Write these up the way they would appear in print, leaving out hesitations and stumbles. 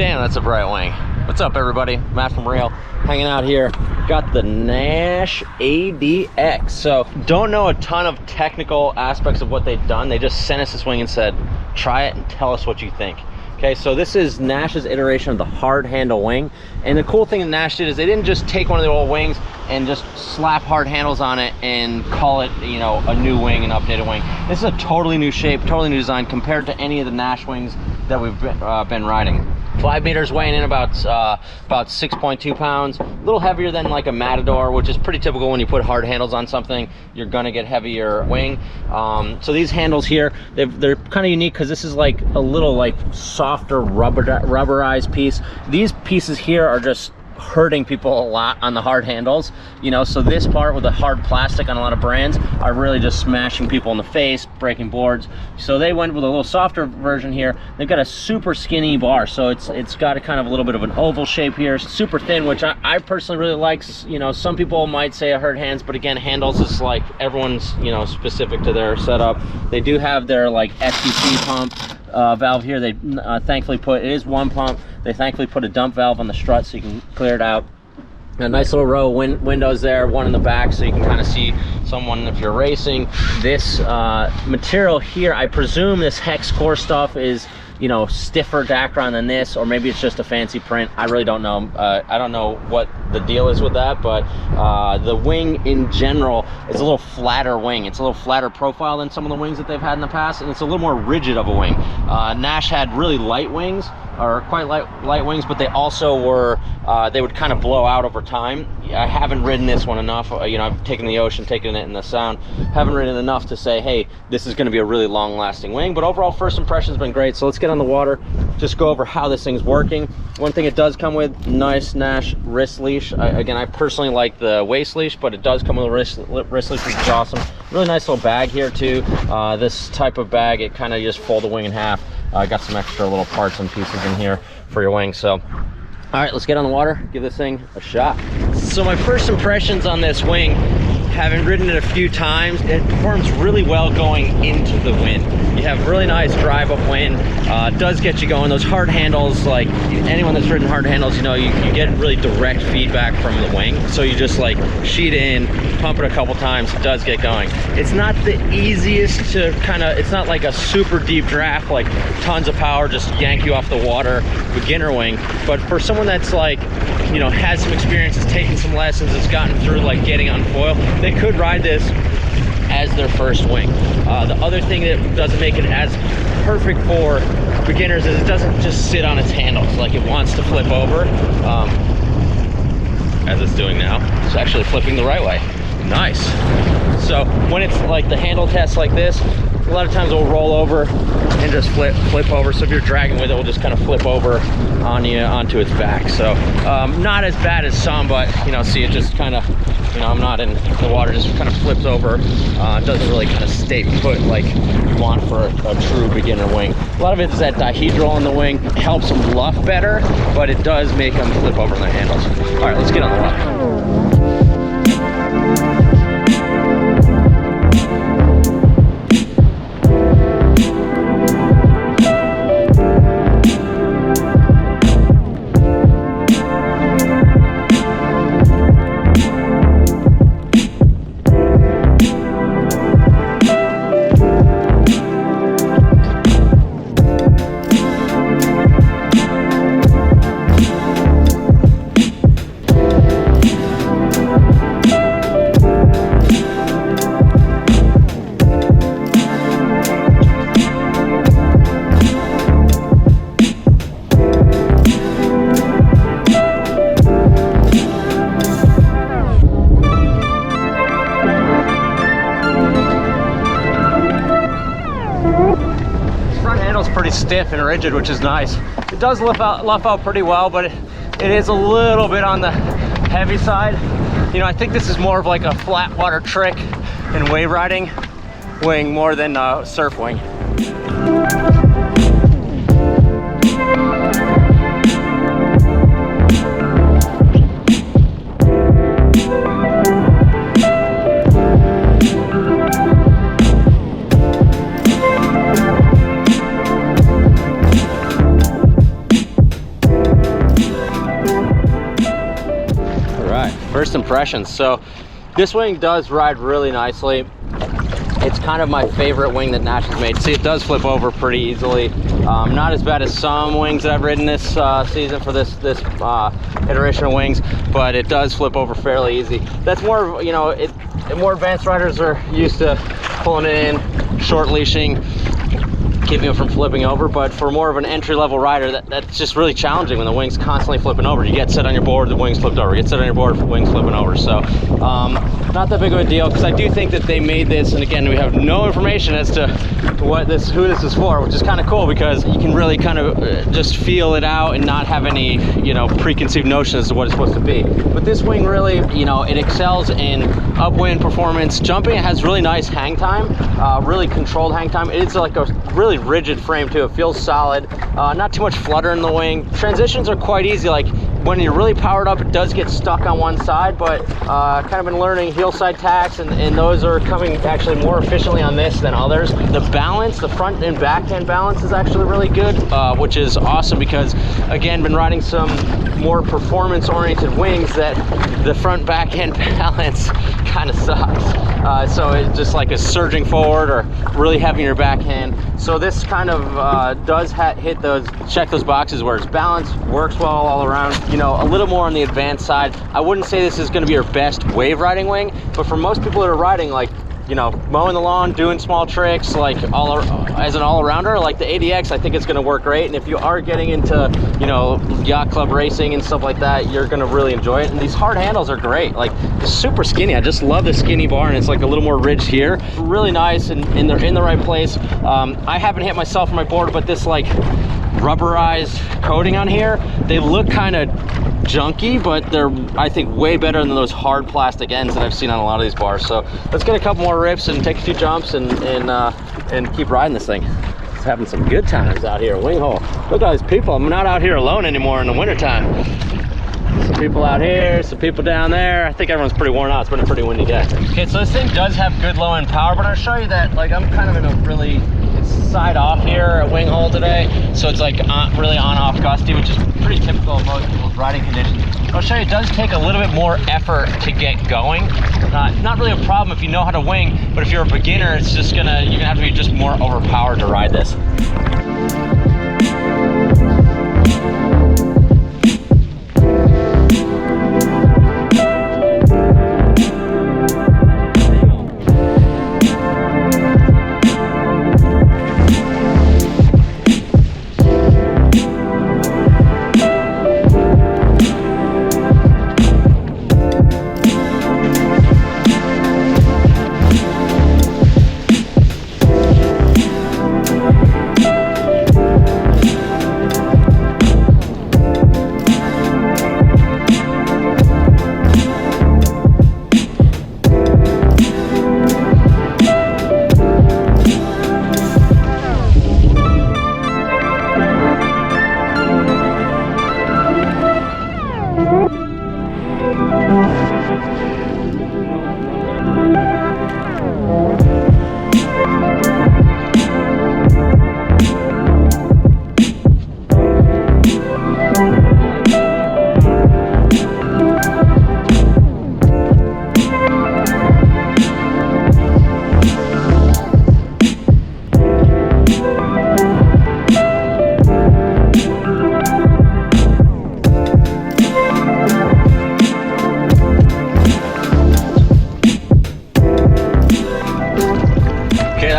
Damn, that's a bright wing. What's up, everybody? Matt from Rail, hanging out here. Got the Naish ADX. So, don't know a ton of technical aspects of what they've done. They just sent us this wing and said, try it and tell us what you think. Okay, so this is Naish's iteration of the hard handle wing. And the cool thing that Naish did is they didn't just take one of the old wings and just slap hard handles on it and call it, you know, a new wing, an updated wing. This is a totally new shape, totally new design compared to any of the Naish wings that we've been riding. 5 meters, weighing in about 6.2 pounds. A little heavier than like a Matador, which is pretty typical when you put hard handles on something. You're gonna get heavier wing. So these handles here, they're kind of unique because this is like a little like softer rubberized piece. These pieces here are just hurting people a lot on the hard handles, you know, so this part with the hard plastic on a lot of brands are really just smashing people in the face, breaking boards. So they went with a little softer version here. They've got a super skinny bar, so it's got a kind of a little bit of an oval shape here, super thin, which I personally really like. You know, some people might say it hurt hands, but again, handles is like everyone's, you know, specific to their setup. They do have their like STC pump valve here. They thankfully put, it is one pump, they thankfully put a dump valve on the strut so you can clear it out. A nice little row of windows there, one in the back so you can kind of see someone if you're racing. This material here, I presume this hex core stuff is, you know, stiffer Dacron than this, or maybe it's just a fancy print. I really don't know. I don't know what the deal is with that, but the wing in general is a little flatter wing. It's a little flatter profile than some of the wings that they've had in the past, and it's a little more rigid of a wing. Naish had really light wings, or quite light wings, but they also were, they would kind of blow out over time. I haven't ridden this one enough. You know, I've taken the Ocean, taken it in the Sound. Haven't ridden it enough to say, hey, this is gonna be a really long lasting wing, but overall first impression's been great. So let's get on the water, just go over how this thing's working. One thing it does come with, nice Naish wrist leash. Again, I personally like the waist leash, but it does come with a wrist leash, which is awesome. Really nice little bag here too. This type of bag, it kind of just fold the wing in half. Got some extra little parts and pieces in here for your wing. So, all right, let's get on the water, give this thing a shot. So my first impressions on this wing, having ridden it a few times, it performs really well going into the wind. You have really nice drive upwind. Does get you going. Those hard handles, like anyone that's ridden hard handles, you know, you get really direct feedback from the wing. So you just like sheet in, pump it a couple times, it does get going. It's not the easiest to kind of, it's not like a super deep draft, like tons of power, just yank you off the water beginner wing. But for someone that's like, you know, has some experience, has taken some lessons, has gotten through like getting on foil, they could ride this as their first wing. The other thing that doesn't make it as perfect for beginners is it doesn't just sit on its handles. Like it wants to flip over, as it's doing now. It's actually flipping the right way. Nice. So when it's like the handle test like this, a lot of times it will roll over and just flip over. So if you're dragging with it, it will just kind of flip over on you onto its back. So not as bad as some, but you know, see, it just kind of, you know, I'm not in the water, just kind of flips over. It doesn't really kind of stay put like you want for a true beginner wing. A lot of it is that dihedral on the wing. It helps them luff better, but it does make them flip over on their handles. All right, let's get on the water. Pretty stiff and rigid, which is nice. It does luff out pretty well, but it is a little bit on the heavy side. You know, I think this is more of like a flat water trick and wave riding wing more than a surf wing. first impressions. So this wing does ride really nicely. It's kind of my favorite wing that Naish has made. See, it does flip over pretty easily. Not as bad as some wings that I've ridden this season for this iteration of wings, but it does flip over fairly easy. That's more, you know, more advanced riders are used to pulling it in, short leashing, keeping it from flipping over. But for more of an entry-level rider, that's just really challenging when the wing's constantly flipping over. You get set on your board, the wing's flipped over. You get set on your board, the wing's flipping over. So not that big of a deal, because I do think that they made this, and again, we have no information as to who this is for, which is kind of cool, because you can really kind of just feel it out and not have any, you know, preconceived notion as to what it's supposed to be. But this wing really, you know, it excels in upwind performance. Jumping, it has really nice hang time, really controlled hang time. It's like a really rigid frame too. It feels solid, not too much flutter in the wing. Transitions are quite easy. Like when you're really powered up, it does get stuck on one side, but kind of been learning heel side tacks, and those are coming actually more efficiently on this than others. The balance, the front and backhand balance is actually really good, which is awesome, because again, been riding some more performance oriented wings that the front backhand balance kind of sucks. So it's just like a surging forward or really heavy in your backhand. So this kind of does hit those, check those boxes where its balance works well all around. You know, a little more on the advanced side. I wouldn't say this is going to be your best wave riding wing, but for most people that are riding, like, you know, mowing the lawn, doing small tricks, like as an all-arounder, like the ADX, I think it's going to work great. And if you are getting into, you know, yacht club racing and stuff like that, you're going to really enjoy it. And these hard handles are great. Like, it's super skinny. I just love the skinny bar, and it's like a little more ridged here. Really nice, and they're in the right place. I haven't hit myself on my board, but this like rubberized coating on here, they look kind of junky, but they're, I think, way better than those hard plastic ends that I've seen on a lot of these bars. So let's get a couple more rips and take a few jumps and keep riding this thing. It's having some good times out here at Wing Hole. Look at all these people. I'm not out here alone anymore in the wintertime. Some people out here, some people down there. I think everyone's pretty worn out. It's been a pretty windy day. Okay, so this thing does have good low end power, but I'll show you that, like, I'm kind of in a really side off here at Wing Hole today, so it's like really on off gusty, which is pretty typical of most people's riding conditions. I'll show you, it does take a little bit more effort to get going. Not really a problem if you know how to wing, but if you're a beginner, it's just you're gonna have to be just more overpowered to ride this.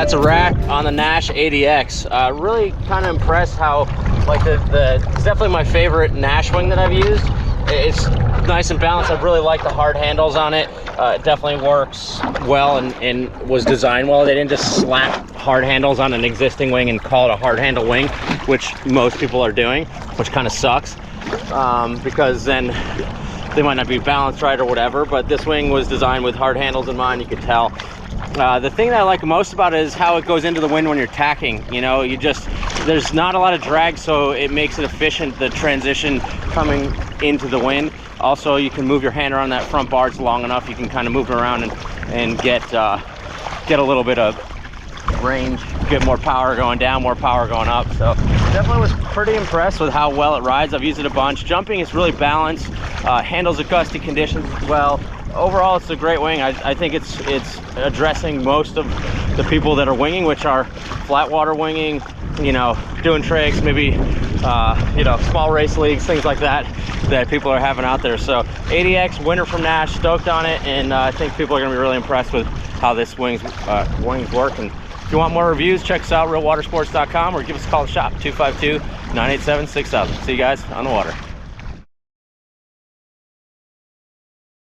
That's a rack on the Naish ADX. Really kind of impressed how, like, it's definitely my favorite Naish wing that I've used. It's nice and balanced. I really like the hard handles on it. It definitely works well and was designed well. They didn't just slap hard handles on an existing wing and call it a hard handle wing, which most people are doing, which kind of sucks, because then they might not be balanced right or whatever. But this wing was designed with hard handles in mind, you could tell. The thing that I like most about it is how it goes into the wind when you're tacking. You know, there's not a lot of drag, so it makes it efficient, the transition coming into the wind. Also, you can move your hand around that front bar. It's long enough, you can kind of move it around and get a little bit of range, get more power going down, more power going up. So definitely was pretty impressed with how well it rides. I've used it a bunch. Jumping is really balanced, handles the gusty conditions as well. Overall, it's a great wing. I think it's addressing most of the people that are winging, which are flat water winging, you know, doing tricks, maybe, you know, small race leagues, things like that, that people are having out there. So ADX, winner from Nash, stoked on it, and I think people are gonna be really impressed with how this wings work. And if you want more reviews, check us out, realwatersports.com, or give us a call at shop, 252-987-6000. See you guys on the water.